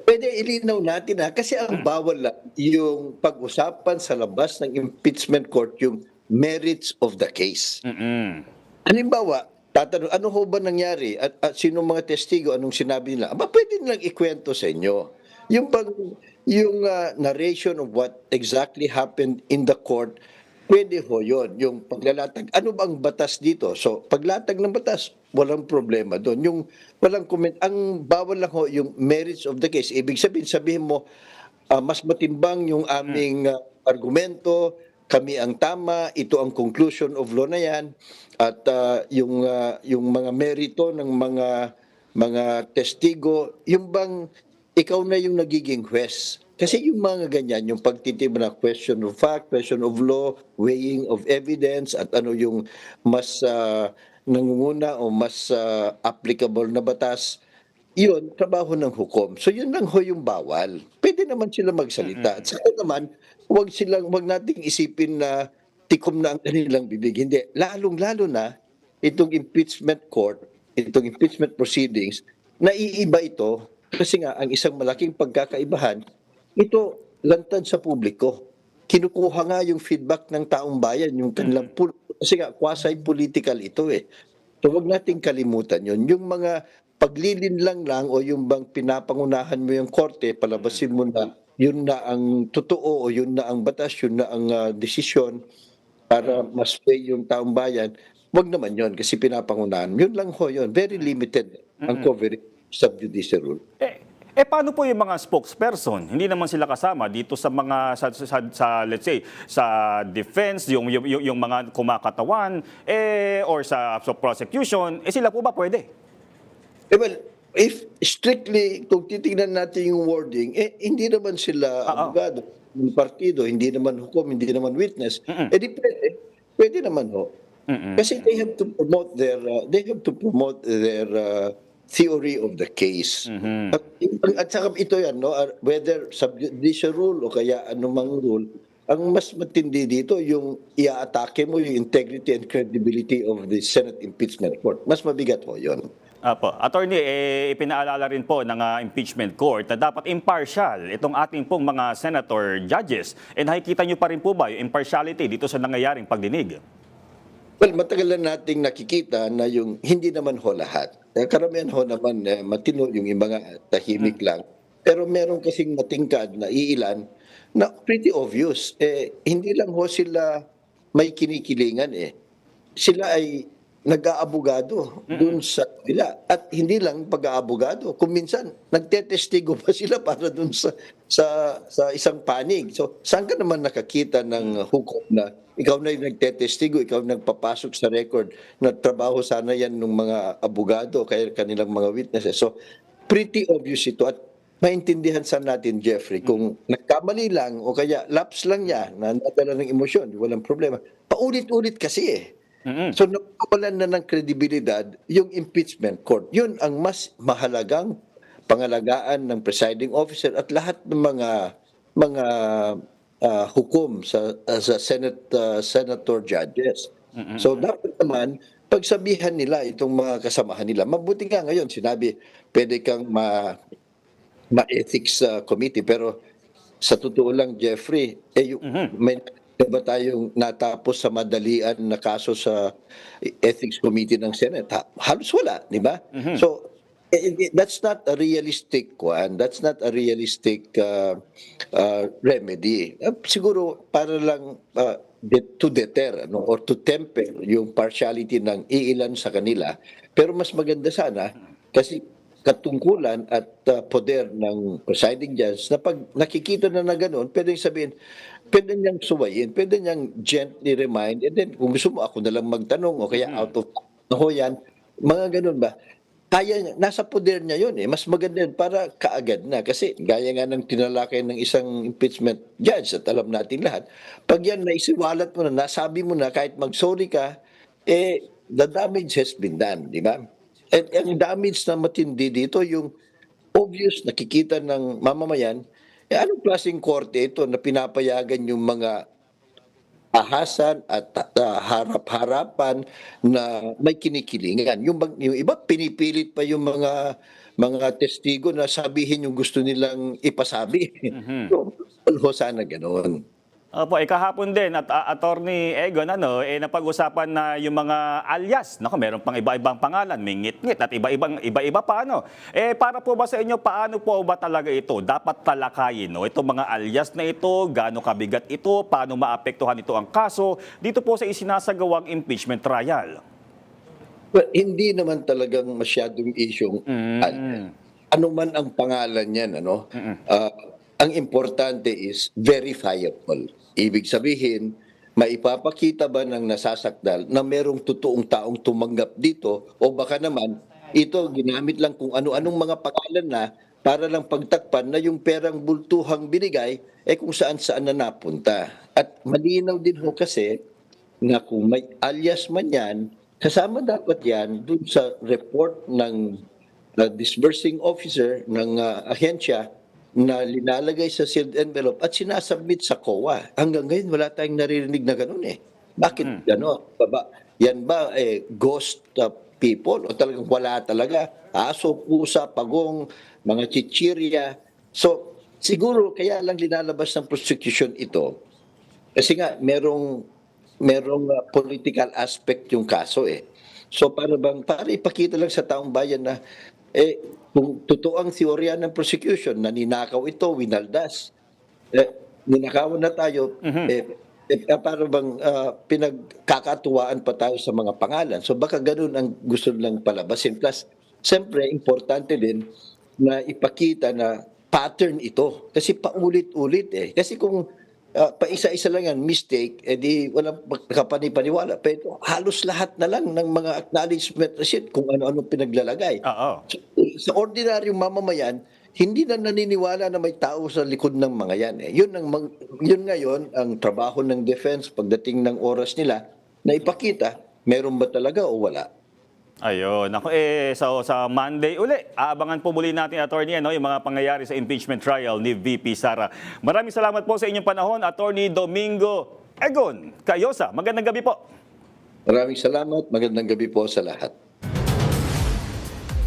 [SPEAKER 17] Pwede ilinaw natin kasi ang bawal lang yung pag-usapan sa labas ng impeachment court yung merits of the case. Halimbawa, tatanong, ano ho ba nangyari? At sino mga testigo, anong sinabi nila? Pwede nilang ikwento sa inyo. Yung narration of what exactly happened in the court, pwede ho yun. Yung paglalatag, ano ba ang batas dito? So, paglatag ng batas, walang problema doon. Yung walang comment, ang bawal lang ho yung merits of the case. Ibig sabihin mo, mas matimbang yung aming argumento, kami ang tama, ito ang conclusion of law na yan, at yung mga merito ng mga testigo, yung bang ikaw na yung nagiging juez. Kasi yung mga ganyan, yung pagtitiba na question of fact, question of law, weighing of evidence, at ano yung mas nangunguna o mas applicable na batas, yun, trabaho ng hukom. So yun lang ho yung bawal. Pwede naman sila magsalita. At saka naman, wag nating isipin na tikom na ang kanilang bibig. Hindi. Lalong-lalo na, itong impeachment court, itong impeachment proceedings, naiiba ito kasi nga, ang isang malaking pagkakaibahan, ito lantad sa publiko. Kinukuha nga yung feedback ng taong bayan, yung kanilang kasi nga, quasi-political ito So wag nating kalimutan yun. Yung mga paglilinlang lang o yung bang pinapangunahan mo yung korte, palabasin mo na, yun na ang totoo o yun na ang batas, yun na ang desisyon. para mas pay yung taong bayan, wag naman yon kasi pinapangunahan. Yun lang ho yun. Very limited ang coverage sa judicial rule.
[SPEAKER 2] Paano po yung mga spokesperson? Hindi naman sila kasama dito sa mga sa let's say sa defense, yung mga kumakatawan or sa prosecution, sila po ba pwede?
[SPEAKER 17] Well, if strictly kung titingnan natin yung wording, hindi naman sila abogado ng partido, hindi naman hukom, hindi naman witness. Di pwede naman ho. Kasi they have to promote their theory of the case. At saka ito yan, no, whether subjudicial rule o kaya anumang rule, ang mas matindi dito yung iaatake mo yung integrity and credibility of the Senate impeachment court. Mas mabigat ho yun.
[SPEAKER 2] Apo. Attorney, ipinaalala rin po ng impeachment court na dapat impartial itong ating pong mga senator judges. Nakikita nyo pa rin po ba yung impartiality dito sa nangyayaring pagdinig?
[SPEAKER 17] Well, matagal na nating nakikita na yung hindi naman ho lahat. Karamihan ho naman matino, yung iba nga tahimik lang. Pero meron kasing matingkad na iilan na pretty obvious. Hindi lang ho sila may kinikilingan Sila ay nag-aabogado dun sa nila. At hindi lang pag-aabogado. Kung minsan, nagtetestigo pa sila para dun sa isang panig. So, saan ka naman nakakita ng hukom na ikaw na yung nagtetestigo, ikaw nagpapasok sa record na trabaho sana yan ng mga abogado kaya kanilang mga witnesses. So, pretty obvious ito at maintindihan sa natin, Jeffrey, kung nagkamali lang o kaya lapse lang niya na nadala ng emosyon, walang problema. Paulit-ulit kasi So, napawalan na ng kredibilidad yung impeachment court. Yun ang mas mahalagang pangalagaan ng presiding officer at lahat ng mga hukom sa senator judges. So dapat naman pagsabihan nila itong mga kasamahan nila. Mabuti nga ngayon sinabi pwede kang ma-ethics committee pero sa totoo lang Jeffrey may ba tayong natapos sa madalian na kaso sa ethics committee ng Senate? Halos wala, di ba? So that's not a realistic one. That's not a realistic remedy. Siguro para lang to deter or to temper yung partiality ng iilan sa kanila. Pero mas maganda sana kasi katungkulan at poder ng presiding judge na pag nakikita na gano'n, pwedeng sabihin, pwede niyang suwayin, pwede niyang gently remind, and then kung gusto mo ako na lang magtanong o kaya out of yan, mga gano'n ba? Kaya nasa poder niya yun Mas maganda yun para kaagad na. Kasi gaya nga ng tinalakay ng isang impeachment judge at alam natin lahat, pag yan naisiwalat mo na, nasabi mo na kahit mag-sorry ka, the damage has been done, di ba? And ang damage na matindi dito, yung obvious nakikita ng mamamayan, anong klaseng korte ito na pinapayagan yung mga ahasan at harap-harapan na may kinikilingan. Yung iba pinipilit pa yung mga testigo na sabihin yung gusto nilang ipasabi. So, sana ganoon.
[SPEAKER 2] Opo, kahapon din at Attorney Egon, napag-usapan na yung mga alias. Naku, meron pang iba-ibang pangalan, may ngit-ngit at iba-iba pa para po ba sa inyo, paano po ba talaga ito? Dapat talakayin, itong mga alias na ito, gaano kabigat ito, paano maapektuhan ito ang kaso dito po sa isinasagawang impeachment trial?
[SPEAKER 17] Well, hindi naman talagang masyadong isyong ano man ang pangalan niyan, ang importante is verifiable. Ibig sabihin, maipapakita ba ng nasasakdal na merong totoong taong tumanggap dito o baka naman ito ginamit lang kung ano-anong mga pangalan na para lang pagtakpan na yung perang bultuhang binigay kung saan-saan na napunta. At malinaw din ho kasi na kung may alias man yan, kasama dapat yan dun sa report ng disbursing officer ng ahensya na linalagay sa sealed envelope at sinasubmit sa COA. Hanggang ngayon, wala tayong naririnig na gano'n Bakit gano'n? Yan ba ghost people? O talagang wala talaga? Aso, pusa, pagong, mga chichirya. So, siguro kaya lang linalabas ng prosecution ito. Kasi nga, merong political aspect yung kaso So, para ipakita lang sa taong bayan na kung totoo ang teorya ng prosecution na ninakaw ito, winaldas, ninakawan na tayo, Para bang pinagkakatuwaan pa tayo sa mga pangalan. So baka ganun ang gusto lang palabasin. Plus, siyempre, importante din na ipakita na pattern ito. Kasi paulit-ulit eh. Kasi kung paisa-isa lang yan, mistake, edi walang kapani-paniwala. Pero halos lahat na lang ng mga acknowledgement receipt kung ano-ano pinaglalagay. So, sa ordinaryong mamamayan, hindi na naniniwala na may tao sa likod ng mga yan. Yun ngayon ang trabaho ng defense pagdating ng oras nila na ipakita, meron ba talaga o wala.
[SPEAKER 2] Ayun. Ako sa Monday uli, aabangan po muli natin, Attorney, yung mga pangyayari sa impeachment trial ni VP Sara. Maraming salamat po sa inyong panahon, Attorney Domingo Egon Cayosa. Magandang gabi po.
[SPEAKER 17] Maraming salamat. Magandang gabi po sa lahat.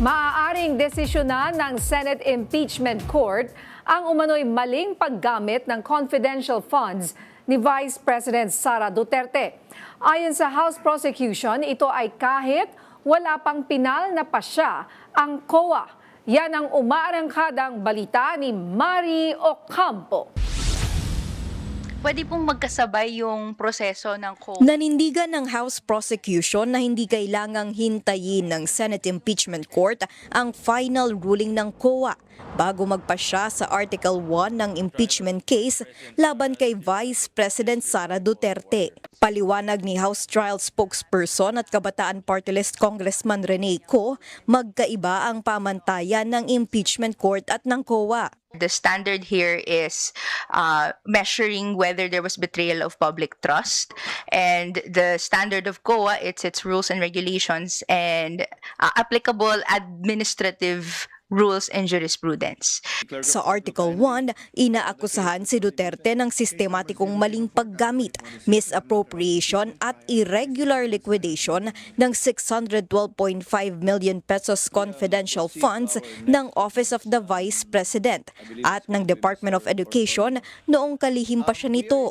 [SPEAKER 1] Maaaring desisyonan ng Senate Impeachment Court ang umano'y maling paggamit ng confidential funds ni Vice President Sara Duterte. Ayon sa House Prosecution, ito ay kahit wala pang pinal na pasya ang COA. Yan ang umaarangkadang balita ni Mari Ocampo.
[SPEAKER 18] Pwede pong magkasabay yung proseso ng COA.
[SPEAKER 19] Nanindigan ng House Prosecution na hindi kailangang hintayin ng Senate Impeachment Court ang final ruling ng COA bago magpasya sa Article 1 ng impeachment case laban kay Vice President Sara Duterte. Paliwanag ni House Trial Spokesperson at Kabataan Party List Congressman Rene Co, magkaiba ang pamantayan ng impeachment court at ng COA.
[SPEAKER 18] The standard here is measuring whether there was betrayal of public trust, and the standard of COA, it's its rules and regulations and applicable administrative rules and jurisprudence.
[SPEAKER 19] Sa Article 1, inaakusahan si Duterte ng sistematikong maling paggamit, misappropriation at irregular liquidation ng 612.5 million pesos confidential funds ng Office of the Vice President at ng Department of Education noong kalihim pa siya nito.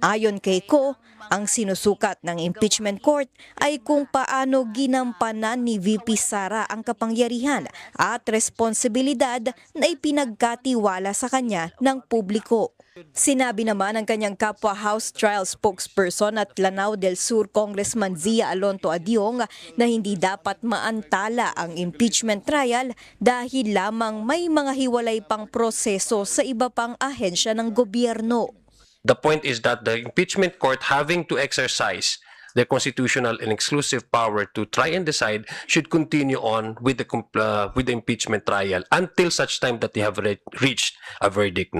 [SPEAKER 19] Ayon kay Co, ang sinusukat ng impeachment court ay kung paano ginampanan ni VP Sara ang kapangyarihan at responsibilidad na ipinagkatiwala sa kanya ng publiko. Sinabi naman ng kanyang kapwa House Trial Spokesperson at Lanao del Sur Congressman Zia Alonto Adiong na hindi dapat maantala ang impeachment trial dahil lamang may mga hiwalay pang proseso sa iba pang ahensya ng gobyerno.
[SPEAKER 20] The point is that the impeachment court, having to exercise their constitutional and exclusive power to try and decide, should continue on with the impeachment trial until such time that they have reached a verdict,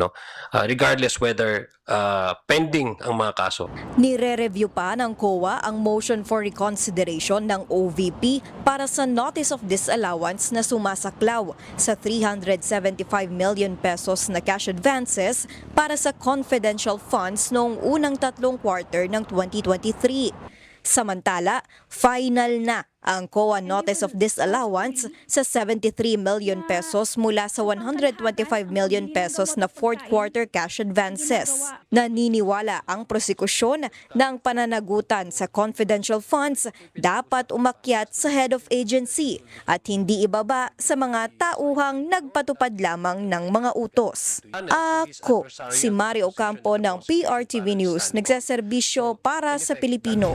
[SPEAKER 20] regardless whether pending ang mga kaso.
[SPEAKER 19] Nire-review pa ng COA ang motion for reconsideration ng OVP para sa notice of disallowance na sumasaklaw sa 375 million pesos na cash advances para sa confidential funds noong unang tatlong quarter ng 2023. Samantala, final na ang COA notice of disallowance sa 73 million pesos mula sa 125 million pesos na fourth quarter cash advances. Naniniwala ang prosekusyon na ang pananagutan sa confidential funds dapat umakyat sa head of agency at hindi ibaba sa mga tauhang nagpatupad lamang ng mga utos. Ako, si Mari Ocampo ng PRTV News, nagseserbisyo para sa Pilipino.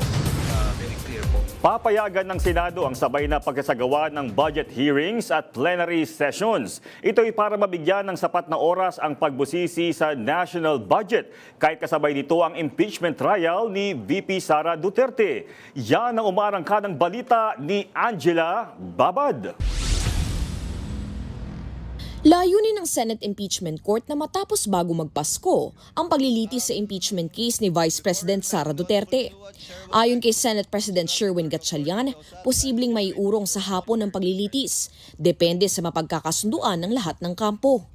[SPEAKER 2] Papayagan ng Senado ang sabay na pagsasagawa ng budget hearings at plenary sessions. Ito ay para mabigyan ng sapat na oras ang pagbusisi sa national budget, kahit kasabay nito ang impeachment trial ni VP Sara Duterte. Yan ang umarangkadang balita ni Angela Babad.
[SPEAKER 4] Layunin ng Senate Impeachment Court na matapos bago magpasko ang paglilitis sa impeachment case ni Vice President Sara Duterte. Ayon kay Senate President Sherwin Gatchalian, posibleng may urong sa hapon ng paglilitis, depende sa mapagkakasunduan ng lahat ng kampo.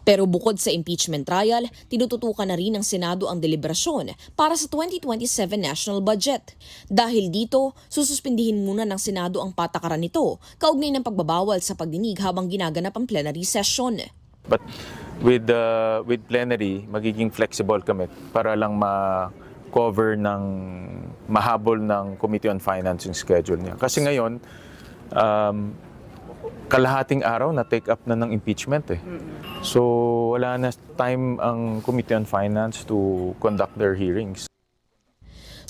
[SPEAKER 4] Pero bukod sa impeachment trial, tinututukan na rin ng Senado ang deliberasyon para sa 2027 national budget. Dahil dito, sususpindihin muna ng Senado ang patakaran nito, kaugnay ng pagbabawal sa pagdinig habang ginaganap ang plenary session.
[SPEAKER 21] But with plenary, magiging flexible kami para lang ma-cover ng mahabol ng Committee on Finance yung schedule niya. Kasi ngayon, kalahating araw na take up na ng impeachment eh. So wala na time ang Committee on Finance to conduct their hearings.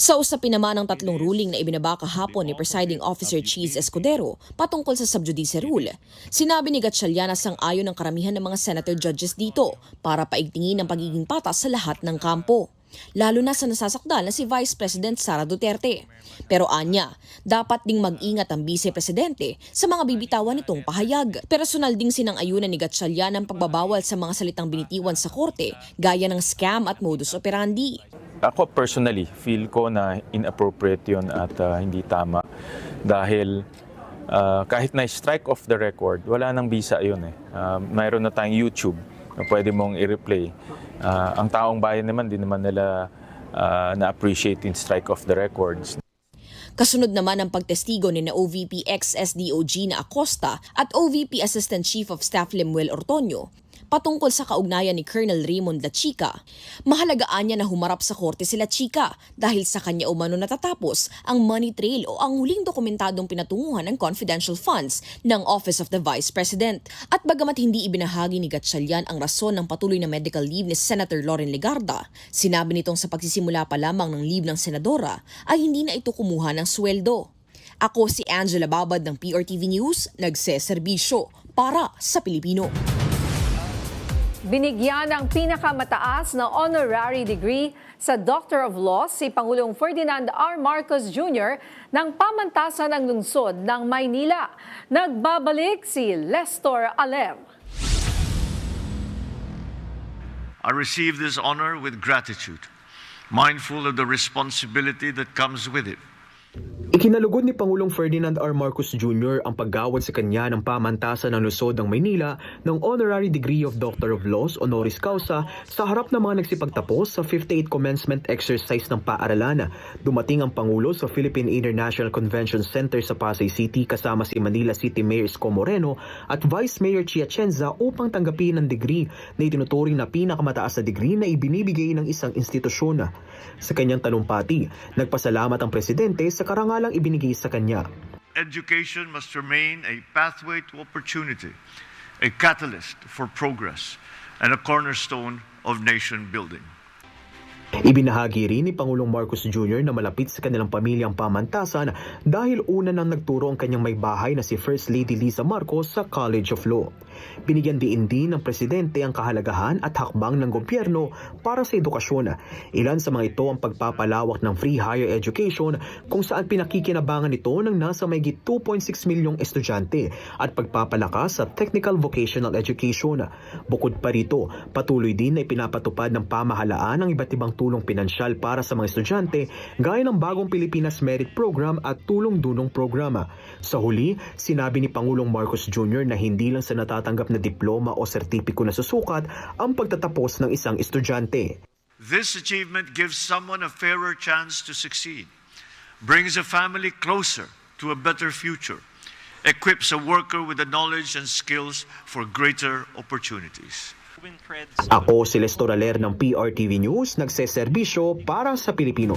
[SPEAKER 4] Sa usapin naman ng tatlong ruling na ibinaba kahapon ni Presiding Officer Cheese Escudero patungkol sa subjudice rule, sinabi ni Gatchalian na sang-ayon ng karamihan ng mga senator judges dito para paigtingin ang pagiging patas sa lahat ng kampo, lalo na sa nasasakdal na si Vice President Sara Duterte. Pero anya, dapat ding mag-ingat ang Vice Presidente sa mga bibitawan nitong pahayag. Personal ding sinang-ayunan ni Gatchalian ang pagbabawal sa mga salitang binitiwan sa korte gaya ng scam at modus operandi.
[SPEAKER 21] Ako personally, feel ko na inappropriate yun at hindi tama dahil kahit na strike off the record, wala nang bisa yun eh. Mayroon na tayong YouTube na pwede mong i-replay. Ang taong bayan naman, di naman nila na-appreciate yung strike off the records.
[SPEAKER 4] Kasunod naman ang pagtestigo ni na OVP ex-SDOG na Acosta at OVP Assistant Chief of Staff Lemuel Ortonio patungkol sa kaugnayan ni Colonel Raymond La Chica. Mahalagaan niya na humarap sa korte si La Chica dahil sa kanya umano natatapos ang money trail o ang huling dokumentadong pinatunguhan ng confidential funds ng Office of the Vice President. At bagamat hindi ibinahagi ni Gatchalian ang rason ng patuloy na medical leave ni Senator Loren Legarda, sinabi nitong sa pagsisimula pa lamang ng leave ng senadora ay hindi na ito kumuha ng sweldo. Ako si Angela Babad ng PRTV News, nagseserbisyo para sa Pilipino.
[SPEAKER 1] Binigyan ng pinakamataas na honorary degree sa Doctor of Laws si Pangulong Ferdinand R. Marcos Jr. ng pamantasan ng lungsod ng Maynila. Nagbabalik si Lestor Aler.
[SPEAKER 3] I receive this honor with gratitude, mindful of the responsibility that comes with it.
[SPEAKER 15] Ikinalugod ni Pangulong Ferdinand R. Marcos Jr. ang paggawad sa kanya ng pamantasan ng lungsod ng Maynila ng Honorary Degree of Doctor of Laws honoris causa sa harap ng mga nagsipagtapos sa 58 commencement exercise ng paaralan. Dumating ang Pangulo sa Philippine International Convention Center sa Pasay City kasama si Manila City Mayor Isko Moreno at Vice Mayor Chia Chenza upang tanggapin ang degree na itinuturing na pinakamataas na degree na ibinibigay ng isang institusyon. Sa kanyang talumpati, nagpasalamat ang presidente sa karangalang ibinigay sa kanya.
[SPEAKER 3] Education must remain a pathway to opportunity, a catalyst for progress, and a cornerstone of nation building.
[SPEAKER 15] Ibinahagi rin ni Pangulong Marcos Jr. na malapit sa kanilang pamilyang pamantasan dahil una nang nagturo ang kanyang may bahay na si First Lady Liza Marcos sa College of Law. Binigyan din ng presidente ang kahalagahan at hakbang ng gobyerno para sa edukasyon. Ilan sa mga ito ang pagpapalawak ng free higher education kung saan pinakikinabangan ito ng nasa mahigit 2.6 milyong estudyante at pagpapalakas sa technical vocational education. Bukod pa rito, patuloy din na ipinapatupad ng pamahalaan ang iba't ibang tulong pinansyal para sa mga estudyante gaya ng bagong Pilipinas Merit Program at tulong-dunong programa. Sa huli, sinabi ni Pangulong Marcos Jr. na hindi lang sa natatanggap na diploma o sertipiko na susukat ang pagtatapos ng isang estudyante.
[SPEAKER 3] This achievement gives someone a fairer chance to succeed, brings a family closer to a better future, equips a worker with the knowledge and skills for greater opportunities.
[SPEAKER 15] Ako si Lestor Aler ng PRTV News, nagseserbisyo para sa Pilipino.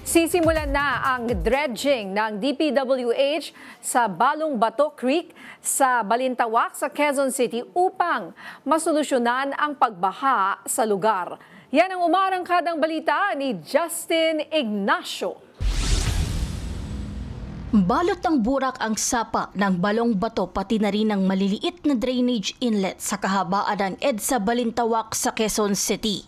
[SPEAKER 1] Sisimulan na ang dredging ng DPWH sa Balong Bato Creek sa Balintawak sa Quezon City upang masolusyonan ang pagbaha sa lugar. Yan ang umarangkadang balita ni Justin Ignacio.
[SPEAKER 22] Balot ng burak ang sapa ng Balong Bato pati na rin ang maliliit na drainage inlet sa kahabaan ng EDSA Balintawak sa Quezon City.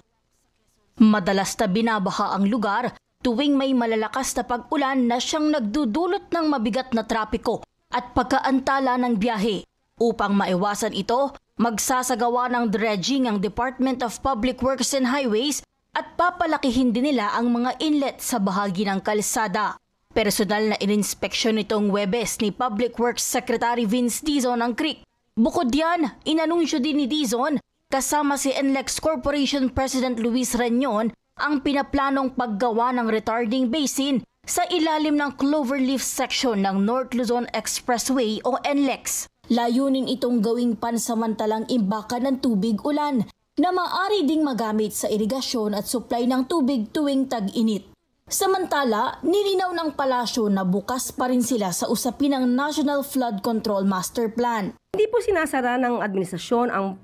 [SPEAKER 22] Madalas na binabaha ang lugar tuwing may malalakas na pag-ulan na siyang nagdudulot ng mabigat na trapiko at pagkaantala ng biyahe. Upang maiwasan ito, magsasagawa ng dredging ang Department of Public Works and Highways at papalakihin din nila ang mga inlet sa bahagi ng kalsada. Personal na ininspeksyon nitong Huwebes ni Public Works Secretary Vince Dizon ang creek. Bukod diyan, inanunsyo din ni Dizon kasama si NLEX Corporation President Luis Reñon ang pinaplanong paggawa ng retarding basin sa ilalim ng Cloverleaf section ng North Luzon Expressway o NLEX. Layunin itong gawing pansamantalang imbakan ng tubig ulan na maaari ding magamit sa irigasyon at supply ng tubig tuwing tag-init. Samantala, nilinaw ng palasyo na bukas pa rin sila sa usapin ng National Flood Control Master Plan.
[SPEAKER 16] Hindi po sinasara ng administrasyon ang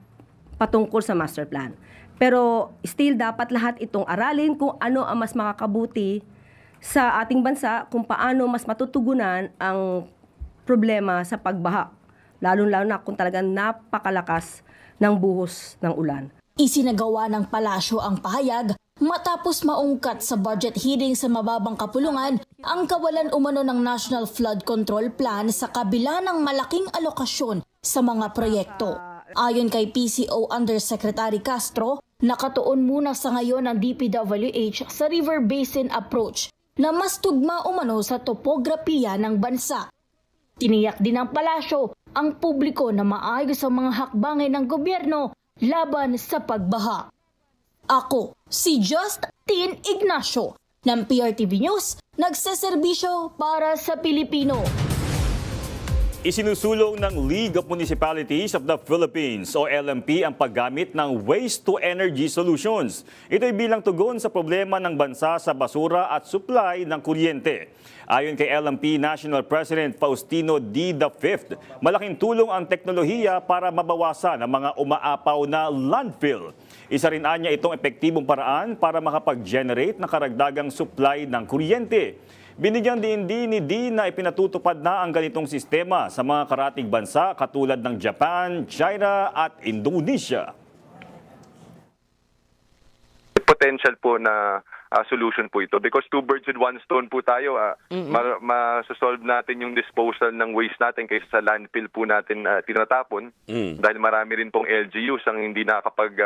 [SPEAKER 16] patungkol sa master plan. Pero still dapat lahat itong aralin kung ano ang mas makakabuti sa ating bansa, kung paano mas matutugunan ang problema sa pagbaha. Lalo-lalo na kung talagang napakalakas ng buhos ng ulan.
[SPEAKER 22] Isinagawa ng palasyo ang pahayag matapos maungkat sa budget hearing sa mababang kapulungan ang kawalan umano ng National Flood Control Plan sa kabila ng malaking alokasyon sa mga proyekto. Ayon kay PCO Undersecretary Castro, nakatuon muna sa ngayon ang DPWH sa river basin approach na mas tugma umano sa topografiya ng bansa. Tiniyak din ng palasyo ang publiko na maayos ang mga hakbangay ng gobyerno laban sa pagbaha. Ako, si Justin Ignacio ng PRTV News, nagseserbisyo para sa Pilipino.
[SPEAKER 2] Isinusulong ng League of Municipalities of the Philippines o LMP ang paggamit ng waste-to-energy solutions. Ito'y bilang tugon sa problema ng bansa sa basura at supply ng kuryente. Ayon kay LMP National President Faustino D. V., malaking tulong ang teknolohiya para mabawasan ang mga umaapaw na landfill. Isa rin anya itong epektibong paraan para makapag-generate ng karagdagang supply ng kuryente. Binigyan din ni D na ipinatutupad na ang ganitong sistema sa mga karatig bansa katulad ng Japan, China at Indonesia.
[SPEAKER 5] Potential po na solution po ito because two birds with one stone po tayo. Masosolve natin yung disposal ng waste natin kaysa sa landfill po natin tinatapon dahil marami rin pong LGUs ang hindi nakakapag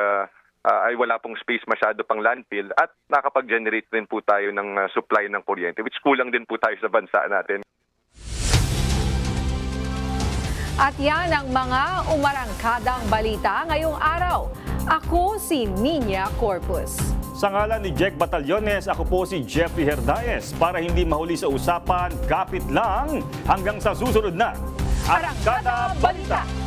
[SPEAKER 5] ay wala pong space masyado pang landfill at nakapag-generate din po tayo ng supply ng kuryente which kulang din po tayo sa bansa natin.
[SPEAKER 1] At yan ang mga umarangkadang balita ngayong araw. Ako si Nina Corpus.
[SPEAKER 2] Sa ngalan ni Jack Batallones, ako po si Jeffrey Herdaez. Para hindi mahuli sa usapan, kapit lang hanggang sa susunod na Arangkada Balita.